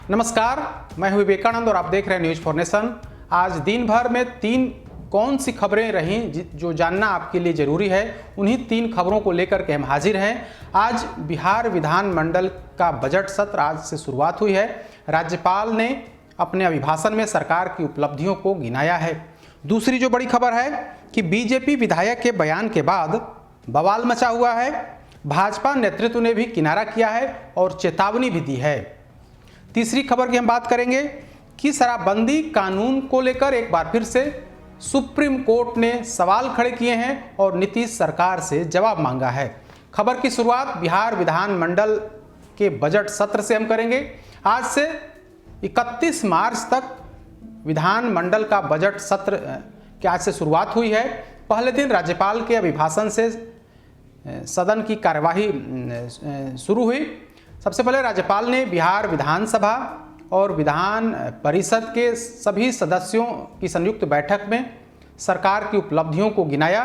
नमस्कार, मैं हूं विवेकानंद और आप देख रहे हैं न्यूज फॉर नेशन। आज दिन भर में 3 कौन सी खबरें रहीं जो जानना आपके लिए जरूरी है, उन्हीं 3 खबरों को लेकर के हम हाजिर हैं। आज बिहार विधानमंडल का बजट सत्र आज से शुरुआत हुई है। राज्यपाल ने अपने अभिभाषण में सरकार की उपलब्धियों को गिनाया है। दूसरी जो बड़ी खबर है कि बीजेपी विधायक के बयान के बाद बवाल मचा हुआ है। भाजपा नेतृत्व ने भी किनारा किया है और चेतावनी भी दी है। तीसरी खबर की हम बात करेंगे कि शराबबंदी कानून को लेकर एक बार फिर से सुप्रीम कोर्ट ने सवाल खड़े किए हैं और नीतीश सरकार से जवाब मांगा है। खबर की शुरुआत बिहार विधानमंडल के बजट सत्र से हम करेंगे। आज से 31 मार्च तक विधानमंडल का बजट सत्र की आज से शुरुआत हुई है। पहले दिन राज्यपाल के अभिभाषण से सदन की कार्यवाही शुरू हुई। सबसे पहले राज्यपाल ने बिहार विधानसभा और विधान परिषद के सभी सदस्यों की संयुक्त बैठक में सरकार की उपलब्धियों को गिनाया।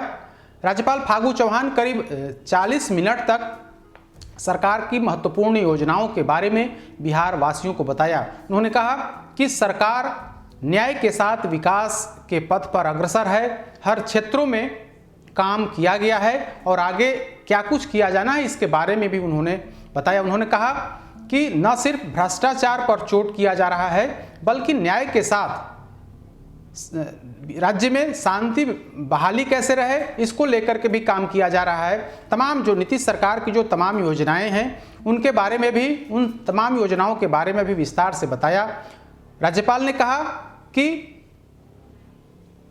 राज्यपाल फागू चौहान करीब 40 मिनट तक सरकार की महत्वपूर्ण योजनाओं के बारे में बिहार वासियों को बताया। उन्होंने कहा कि सरकार न्याय के साथ विकास के पथ पर अग्रसर है। हर क्षेत्रों में काम किया गया है और आगे क्या कुछ किया जाना है इसके बारे में भी उन्होंने बताया। उन्होंने कहा कि न सिर्फ भ्रष्टाचार पर चोट किया जा रहा है बल्कि न्याय के साथ राज्य में शांति बहाली कैसे रहे इसको लेकर के भी काम किया जा रहा है। तमाम जो नीतीश सरकार की जो तमाम योजनाएं हैं उनके बारे में भी, उन तमाम योजनाओं के बारे में भी विस्तार से बताया। राज्यपाल ने कहा कि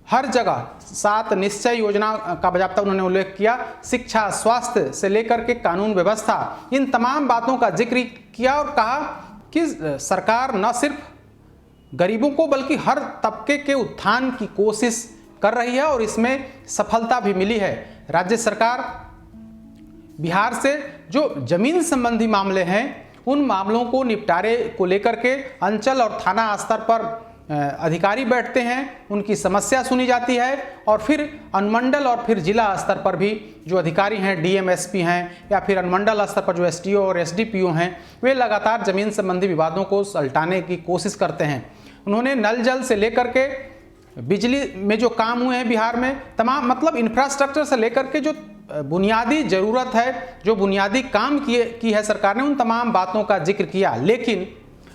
हर जगह 7 निश्चय योजना का बाकायदा उन्होंने उल्लेख किया। शिक्षा, स्वास्थ्य से लेकर के कानून व्यवस्था, इन तमाम बातों का जिक्र किया और कहा कि सरकार न सिर्फ गरीबों को बल्कि हर तबके के उत्थान की कोशिश कर रही है और इसमें सफलता भी मिली है। राज्य सरकार बिहार से जो जमीन संबंधी मामले हैं उन मामलों को निपटारे को लेकर के अंचल और थाना स्तर पर अधिकारी बैठते हैं, उनकी समस्या सुनी जाती है और फिर अनुमंडल और फिर जिला स्तर पर भी जो अधिकारी हैं, डीएम, एसपी हैं या फिर अनुमंडल स्तर पर जो एसडीओ और एसडीपीओ हैं, वे लगातार जमीन संबंधी विवादों को सुलझाने की कोशिश करते हैं। उन्होंने नल जल से लेकर के बिजली में जो काम हुए हैं बिहार में, तमाम मतलब इंफ्रास्ट्रक्चर से लेकर के जो बुनियादी ज़रूरत है, जो बुनियादी काम की है सरकार ने, उन तमाम बातों का जिक्र किया। लेकिन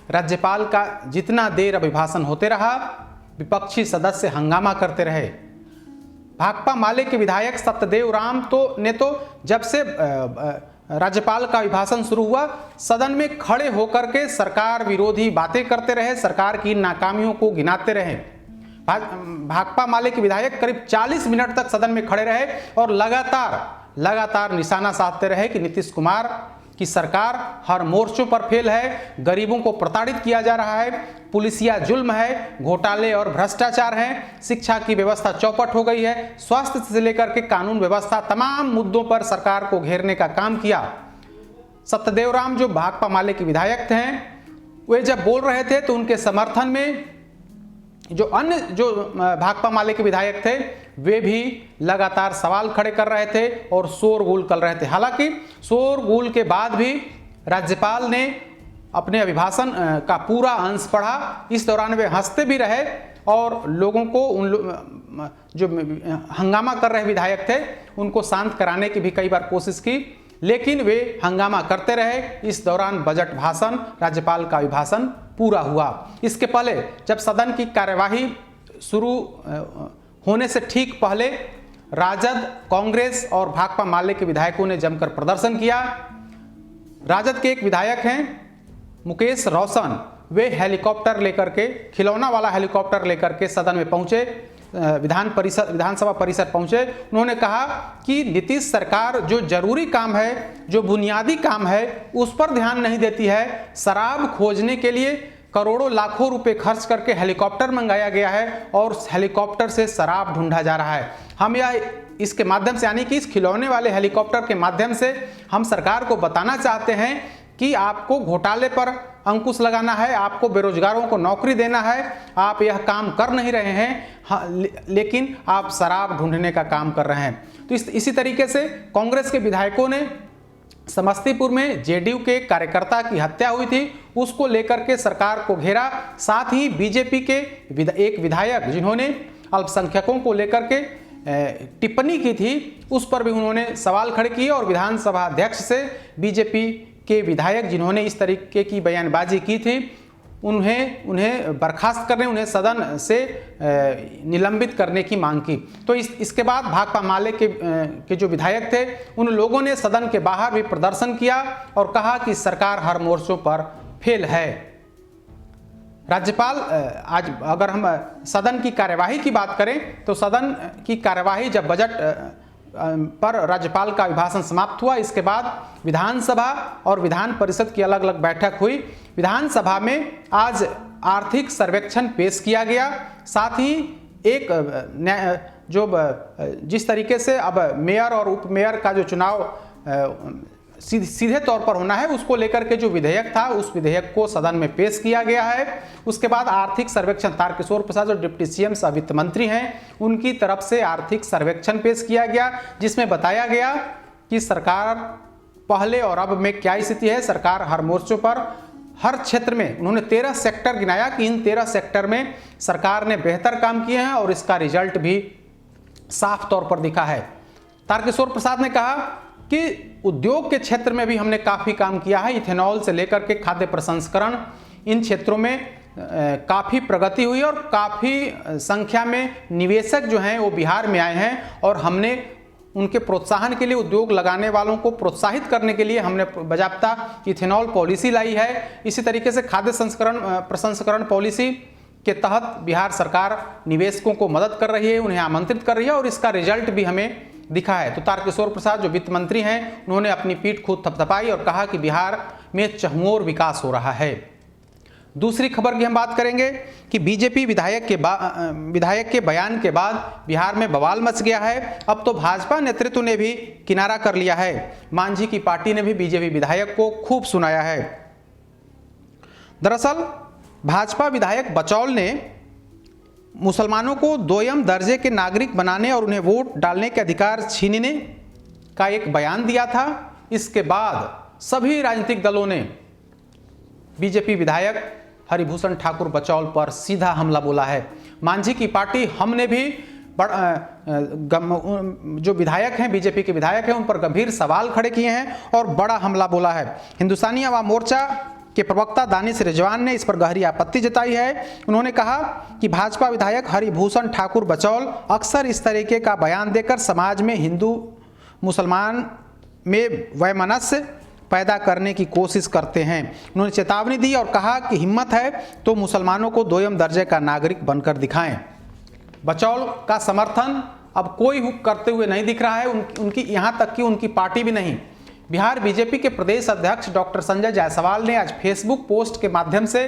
राज्यपाल का जितना देर अभिभाषण होते रहा, विपक्षी सदस्य हंगामा करते रहे। भाकपा माले के विधायक सत्यदेव राम ने तो जब से राज्यपाल का अभिभाषण शुरू हुआ सदन में खड़े होकर के सरकार विरोधी बातें करते रहे, सरकार की नाकामियों को गिनाते रहे। भाकपा माले के विधायक करीब 40 मिनट तक सदन में खड़े रहे और लगातार निशाना साधते रहे कि नीतीश कुमार की सरकार हर मोर्चों पर फेल है, गरीबों को प्रताड़ित किया जा रहा है, पुलिसिया जुल्म है, घोटाले और भ्रष्टाचार हैं, शिक्षा की व्यवस्था चौपट हो गई है, स्वास्थ्य से लेकर के कानून व्यवस्था, तमाम मुद्दों पर सरकार को घेरने का काम किया। सत्यदेव राम जो भाकपा माले के विधायक थे, वे जब बोल रहे थे तो उनके समर्थन में जो अन्य जो भाकपा माले के विधायक थे वे भी लगातार सवाल खड़े कर रहे थे और शोरगुल कर रहे थे। हालांकि शोरगुल के बाद भी राज्यपाल ने अपने अभिभाषण का पूरा अंश पढ़ा। इस दौरान वे हंसते भी रहे और लोगों को जो हंगामा कर रहे विधायक थे उनको शांत कराने की भी कई बार कोशिश की, लेकिन वे हंगामा करते रहे। इस दौरान बजट भाषण, राज्यपाल का अभिभाषण पूरा हुआ। इसके पहले जब सदन की कार्यवाही शुरू होने से ठीक पहले राजद, कांग्रेस और भाकपा माले के विधायकों ने जमकर प्रदर्शन किया। राजद के एक विधायक हैं मुकेश रोशन, वे हेलीकॉप्टर लेकर के, खिलौना वाला हेलीकॉप्टर लेकर के सदन में पहुंचे, विधानसभा परिसर पहुंचे। उन्होंने कहा कि नीतीश सरकार जो जरूरी काम है, जो बुनियादी काम है, उस पर ध्यान नहीं देती है। शराब खोजने के लिए करोड़ों लाखों रुपए खर्च करके हेलीकॉप्टर मंगाया गया है और हेलीकॉप्टर से शराब ढूंढा जा रहा है। हम इसके माध्यम से, यानी कि इस खिलौने वाले हेलीकॉप्टर के माध्यम से हम सरकार को बताना चाहते हैं कि आपको घोटाले पर अंकुश लगाना है, आपको बेरोजगारों को नौकरी देना है, आप यह काम कर नहीं रहे हैं, लेकिन आप शराब ढूंढने का काम कर रहे हैं। तो इसी तरीके से कांग्रेस के विधायकों ने समस्तीपुर में जेडीयू के कार्यकर्ता की हत्या हुई थी, उसको लेकर के सरकार को घेरा। साथ ही बीजेपी के एक विधायक जिन्होंने अल्पसंख्यकों को लेकर के टिप्पणी की थी, उस पर भी उन्होंने सवाल खड़े किए और विधानसभा अध्यक्ष से बीजेपी के विधायक जिन्होंने इस तरीके की बयानबाजी की थी उन्हें बर्खास्त करने, उन्हें सदन से निलंबित करने की मांग की। तो इसके बाद भाकपा माले के जो विधायक थे उन लोगों ने सदन के बाहर भी प्रदर्शन किया और कहा कि सरकार हर मोर्चों पर फेल है। राज्यपाल, आज अगर हम सदन की कार्यवाही की बात करें तो सदन की कार्यवाही जब बजट पर राज्यपाल का अभिभाषण समाप्त हुआ, इसके बाद विधानसभा और विधान परिषद की अलग अलग बैठक हुई। विधानसभा में आज आर्थिक सर्वेक्षण पेश किया गया। साथ ही एक जिस तरीके से अब मेयर और उप मेयर का जो चुनाव सीधे तौर पर होना है, उसको लेकर के जो विधेयक था उस विधेयक को सदन में पेश किया गया है। उसके बाद आर्थिक सर्वेक्षण, तारकिशोर प्रसाद जो डिप्टी सीएम सह वित्त मंत्री हैं, उनकी तरफ से आर्थिक सर्वेक्षण पेश किया गया, जिसमें बताया गया कि सरकार पहले और अब में क्या स्थिति है। सरकार हर मोर्चों पर, हर क्षेत्र में, उन्होंने 13 सेक्टर गिनाया कि इन 13 सेक्टर में सरकार ने बेहतर काम किए हैं और इसका रिजल्ट भी साफ तौर पर दिखा है। तारकिशोर प्रसाद ने कहा कि उद्योग के क्षेत्र में भी हमने काफ़ी काम किया है। इथेनॉल से लेकर के खाद्य प्रसंस्करण, इन क्षेत्रों में काफ़ी प्रगति हुई और काफ़ी संख्या में निवेशक जो हैं वो बिहार में आए हैं और हमने उनके प्रोत्साहन के लिए, उद्योग लगाने वालों को प्रोत्साहित करने के लिए हमने बाकायदा इथेनॉल पॉलिसी लाई है। इसी तरीके से खाद्य प्रसंस्करण पॉलिसी के तहत बिहार सरकार निवेशकों को मदद कर रही है, उन्हें आमंत्रित कर रही है और इसका रिजल्ट भी हमें दिखा है। तो तारकिशोर प्रसाद जो वित्त मंत्री हैं, उन्होंने अपनी पीठ खुद थपथपाई और कहा कि बिहार में चहुओर विकास हो रहा है। दूसरी खबर की हम बात करेंगे कि बीजेपी विधायक के बयान के बाद बिहार में बवाल मच गया है। अब तो भाजपा नेतृत्व ने भी किनारा कर लिया है। मांझी की पार्टी ने भी बीजेपी विधायक को खूब सुनाया है। दरअसल भाजपा विधायक बचौल ने मुसलमानों को दोयम दर्जे के नागरिक बनाने और उन्हें वोट डालने के अधिकार छीनने का एक बयान दिया था। इसके बाद सभी राजनीतिक दलों ने बीजेपी विधायक हरिभूषण ठाकुर बचौल पर सीधा हमला बोला है। मांझी की पार्टी, हमने भी जो विधायक हैं, बीजेपी के विधायक हैं, उन पर गंभीर सवाल खड़े किए हैं और बड़ा हमला बोला है। हिंदुस्तानी अवाम मोर्चा के प्रवक्ता दानिश रिजवान ने इस पर गहरी आपत्ति जताई है। उन्होंने कहा कि भाजपा विधायक हरिभूषण ठाकुर बचौल अक्सर इस तरीके का बयान देकर समाज में हिंदू मुसलमान में वैमनस्य पैदा करने की कोशिश करते हैं। उन्होंने चेतावनी दी और कहा कि हिम्मत है तो मुसलमानों को दोयम दर्जे का नागरिक बनकर दिखाएं। बचौल का समर्थन अब कोई करते हुए नहीं दिख रहा है, उनकी यहाँ तक कि उनकी पार्टी भी नहीं। बिहार बीजेपी के प्रदेश अध्यक्ष डॉक्टर संजय जायसवाल ने आज फेसबुक पोस्ट के माध्यम से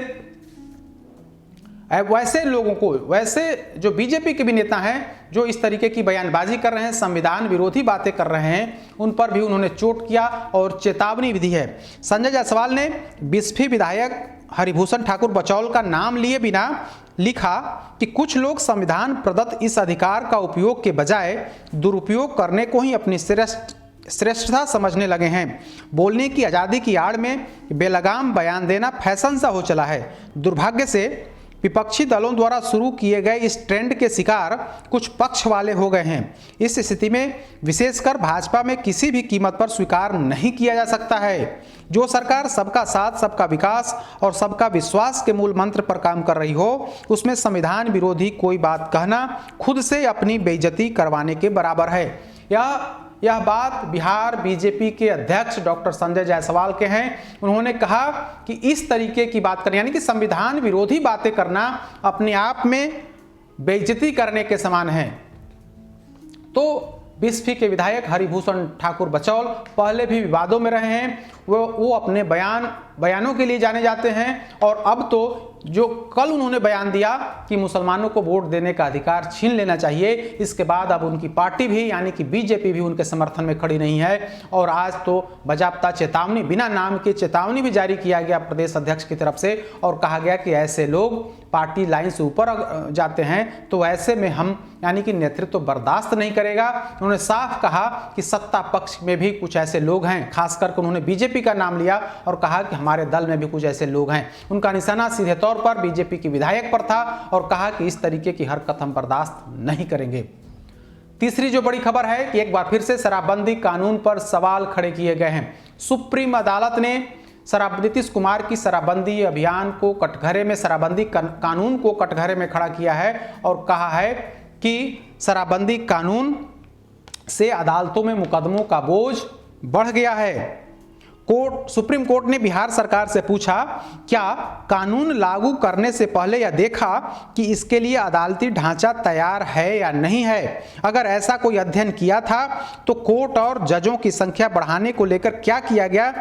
वैसे लोगों को, वैसे जो बीजेपी के भी नेता हैं जो इस तरीके की बयानबाजी कर रहे हैं, संविधान विरोधी बातें कर रहे हैं, उन पर भी उन्होंने चोट किया और चेतावनी भी दी है। संजय जायसवाल ने बिस्फी विधायक हरिभूषण ठाकुर बचौल का नाम लिए बिना लिखा कि कुछ लोग संविधान प्रदत्त इस अधिकार का उपयोग के बजाय दुरुपयोग करने को ही अपनी श्रेष्ठता समझने लगे हैं। बोलने की आज़ादी की आड़ में बेलगाम बयान देना फैशन सा हो चला है। दुर्भाग्य से विपक्षी दलों द्वारा शुरू किए गए इस ट्रेंड के शिकार कुछ पक्ष वाले हो गए हैं। इस स्थिति में विशेषकर भाजपा में किसी भी कीमत पर स्वीकार नहीं किया जा सकता है। जो सरकार सबका साथ, सबका विकास और सबका विश्वास के मूल मंत्र पर काम कर रही हो, उसमें संविधान विरोधी कोई बात कहना खुद से अपनी बेइज्जती करवाने के बराबर है। यह बात बिहार बीजेपी के अध्यक्ष डॉक्टर संजय जायसवाल के हैं। उन्होंने कहा कि इस तरीके की बात करना, यानी कि संविधान विरोधी बातें करना, अपने आप में बेइज्जती करने के समान है। तो बिस्फी के विधायक हरिभूषण ठाकुर बचौल पहले भी विवादों में रहे हैं। वो अपने बयानों के लिए जाने जाते हैं और अब तो जो कल उन्होंने बयान दिया कि मुसलमानों को वोट देने का अधिकार छीन लेना चाहिए, इसके बाद अब उनकी पार्टी भी यानी कि बीजेपी भी उनके समर्थन में खड़ी नहीं है। और आज तो बाकायदा चेतावनी, बिना नाम की चेतावनी भी जारी किया गया प्रदेश अध्यक्ष की तरफ से और कहा गया कि ऐसे लोग पार्टी लाइन से ऊपर जाते हैं तो ऐसे में हम यानी कि नेतृत्व तो बर्दाश्त नहीं करेगा। उन्होंने साफ कहा कि सत्ता पक्ष में भी कुछ ऐसे लोग हैं, खास करके उन्होंने बीजेपी का नाम लिया और कहा कि हमारे दल में भी कुछ ऐसे लोग हैं। उनका निशाना सीधे तौर पर बीजेपी की विधायक पर था और कहा कि इस तरीके की हरकत हम बर्दाश्त नहीं करेंगे। तीसरी जो बड़ी खबर है कि एक बार फिर से शराबबंदी कानून पर सवाल खड़े किए गए हैं। सुप्रीम अदालत ने नीतीश कुमार की शराबबंदी अभियान को कटघरे में, शराबबंदी कानून को कटघरे में खड़ा किया है और कहा है कि शराबबंदी कानून से अदालतों में मुकदमों का बोझ बढ़ गया है। सुप्रीम कोर्ट ने बिहार सरकार से पूछा, क्या कानून लागू करने से पहले यह देखा कि इसके लिए अदालती ढांचा तैयार है या नहीं है? अगर ऐसा कोई अध्ययन किया था तो कोर्ट और जजों की संख्या बढ़ाने को लेकर क्या किया गया,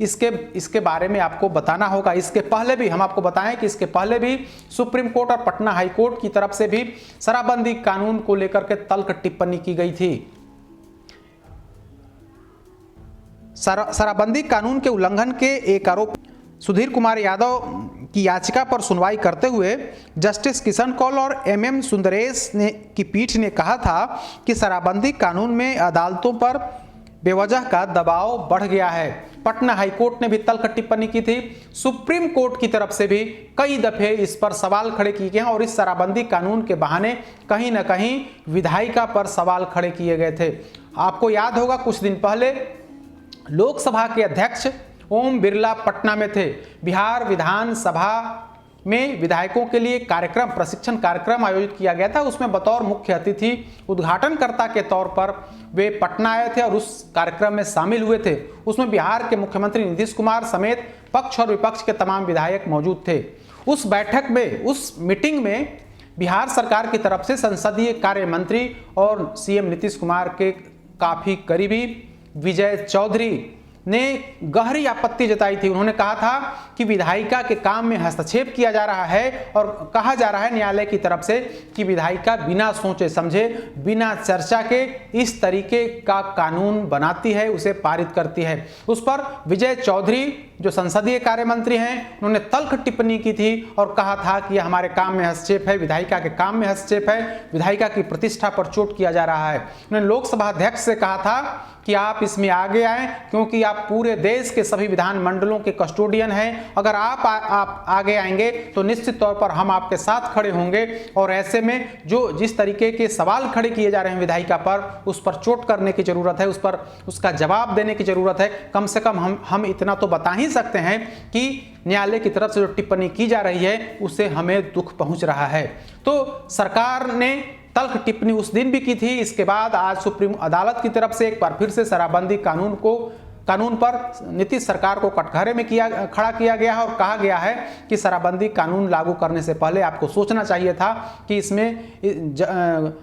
इसके बारे में आपको बताना होगा। इसके पहले भी हम आपको बताएं कि इसके पहले भी सुप्रीम कोर्ट और पटना हाई कोर्ट की तरफ से भी शराबबंदी कानून को लेकर के तल्ख टिप्पणी की गई थी। शराबबंदी कानून के उल्लंघन के एक आरोप सुधीर कुमार यादव की याचिका पर सुनवाई करते हुए जस्टिस किशन कौल और MM सुंदरेश की पीठ ने कहा था कि शराबबंदी कानून में अदालतों पर बेवजह का दबाव बढ़ गया है। पटना हाईकोर्ट ने भी तल्ख टिप्पणी की थी। सुप्रीम कोर्ट की तरफ से भी कई दफे इस पर सवाल खड़े किए गए हैं और इस शराबबंदी कानून के बहाने कहीं ना कहीं विधायिका पर सवाल खड़े किए गए थे। आपको याद होगा कुछ दिन पहले लोकसभा के अध्यक्ष ओम बिरला पटना में थे। बिहार विधानसभा में विधायकों के लिए कार्यक्रम, प्रशिक्षण कार्यक्रम आयोजित किया गया था। उसमें बतौर मुख्य अतिथि, उद्घाटनकर्ता के तौर पर वे पटना आए थे और उस कार्यक्रम में शामिल हुए थे। उसमें बिहार के मुख्यमंत्री नीतीश कुमार समेत पक्ष और विपक्ष के तमाम विधायक मौजूद थे। उस बैठक में, उस मीटिंग में बिहार सरकार की तरफ से संसदीय कार्य मंत्री और CM नीतीश कुमार के काफी करीबी विजय चौधरी ने गहरी आपत्ति जताई थी। उन्होंने कहा था कि विधायिका के काम में हस्तक्षेप किया जा रहा है और कहा जा रहा है न्यायालय की तरफ से कि विधायिका बिना सोचे समझे, बिना चर्चा के इस तरीके का कानून बनाती है, उसे पारित करती है। उस पर विजय चौधरी जो संसदीय कार्य मंत्री हैं, उन्होंने तल्ख टिप्पणी की थी और कहा था कि यह हमारे काम में हस्तक्षेप है, विधायिका के काम में हस्तक्षेप है, विधायिका की प्रतिष्ठा पर चोट किया जा रहा है। उन्होंने लोकसभा अध्यक्ष से कहा था कि आप इसमें आगे आएं क्योंकि आप पूरे देश के सभी विधानमंडलों के कस्टोडियन हैं। अगर आप आगे आएंगे तो निश्चित तौर पर हम आपके साथ खड़े होंगे और ऐसे में जो जिस तरीके के सवाल खड़े किए जा रहे हैं विधायिका पर, उस पर चोट करने की जरूरत है, उस पर उसका जवाब देने की जरूरत है। कम से कम हम इतना तो बता ही सकते हैं कि न्यायालय की तरफ से जो टिप्पणी की जा रही है उससे हमें दुख पहुंच रहा है। तो सरकार ने तल्ख टिप्पणी उस दिन भी की थी। इसके बाद आज सुप्रीम अदालत की तरफ से एक बार फिर से शराबबंदी कानून पर नीतीश सरकार को कटघरे में खड़ा किया गया है और कहा गया है कि शराबबंदी कानून लागू करने से पहले आपको सोचना चाहिए था कि इसमें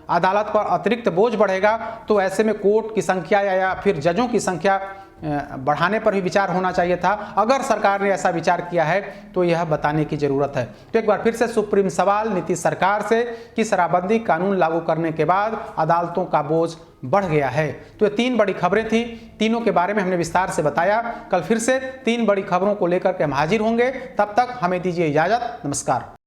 अदालत पर अतिरिक्त बोझ बढ़ेगा, तो ऐसे में कोर्ट की संख्या या फिर जजों की संख्या बढ़ाने पर भी विचार होना चाहिए था। अगर सरकार ने ऐसा विचार किया है तो यह बताने की जरूरत है। तो एक बार फिर से सुप्रीम सवाल नीतीश सरकार से कि शराबबंदी कानून लागू करने के बाद अदालतों का बोझ बढ़ गया है। तो ये 3 बड़ी खबरें थी, तीनों के बारे में हमने विस्तार से बताया। कल फिर से 3 बड़ी खबरों को लेकर के हम हाजिर होंगे। तब तक हमें दीजिए इजाजत। नमस्कार।